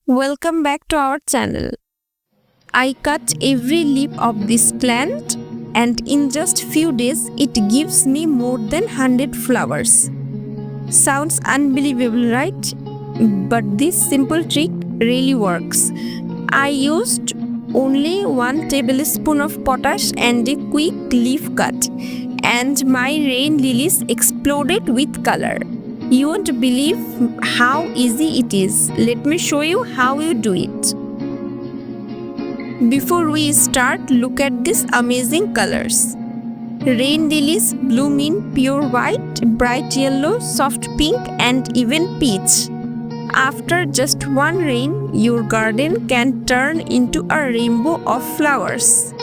Welcome back to our channel. I cut every leaf of this plant and in just few days it gives me more than 100 flowers. Sounds unbelievable, right? But this simple trick really works. I used only 1 tablespoon of potash and a quick leaf cut, and my rain lilies exploded with color. You won't believe how easy it is. Let me show you how you do it. Before we start, look at these amazing colors. Rain lilies bloom in pure white, bright yellow, soft pink, and even peach. After just one rain, your garden can turn into a rainbow of flowers.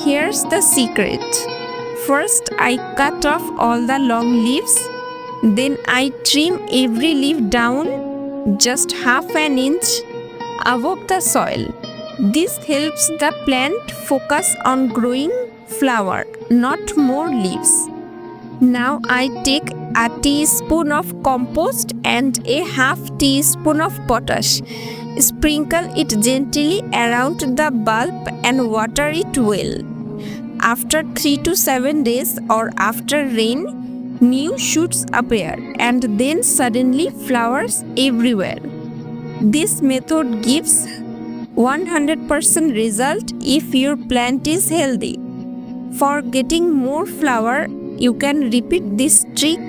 Here's the secret. First, I cut off all the long leaves. Then I trim every leaf down just half an inch above the soil. This helps the plant focus on growing flower, not more leaves. Now I take a teaspoon of compost and a half teaspoon of potash. Sprinkle it gently around the bulb and water it well. After 3 to 7 days or after rain, new shoots appear and then suddenly flowers everywhere. This method gives 100% result if your plant is healthy. For getting more flower, you can repeat this trick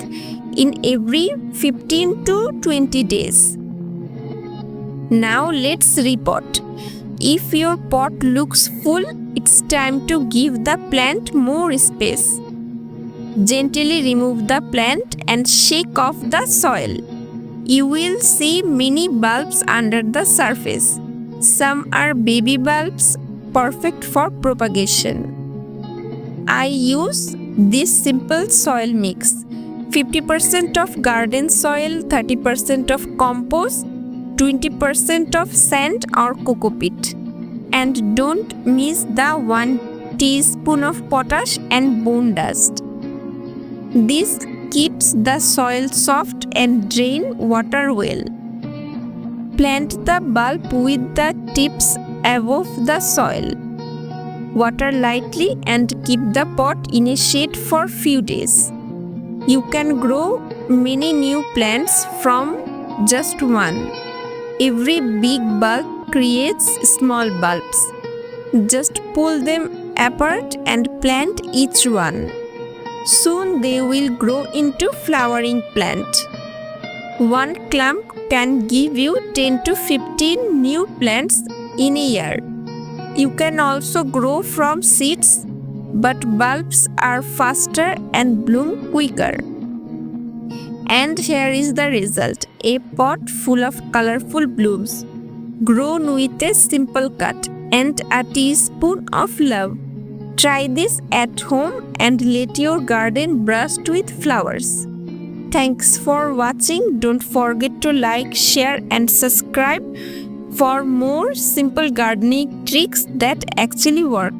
in every 15 to 20 days. Now let's report. If your pot looks full, it's time to give the plant more space. Gently remove the plant and shake off the soil. You will see many bulbs under the surface. Some are baby bulbs, perfect for propagation. I use this simple soil mix. 50% of garden soil, 30% of compost, 20% of sand or coco peat. And don't miss the 1 teaspoon of potash and bone dust. This keeps the soil soft and drain water well. Plant the bulb with the tips above the soil. Water lightly and keep the pot in a shade for few days. You can grow many new plants from just one. Every big bulb creates small bulbs. Just pull them apart and plant each one. Soon they will grow into flowering plant. One clump can give you 10 to 15 new plants in a year. You can also grow from seeds, but bulbs are faster and bloom quicker. And here is the result: a pot full of colorful blooms, grown with a simple cut and a teaspoon of love. Try this at home and let your garden burst with flowers. Thanks for watching. Don't forget to like, share and subscribe for more simple gardening tricks that actually work.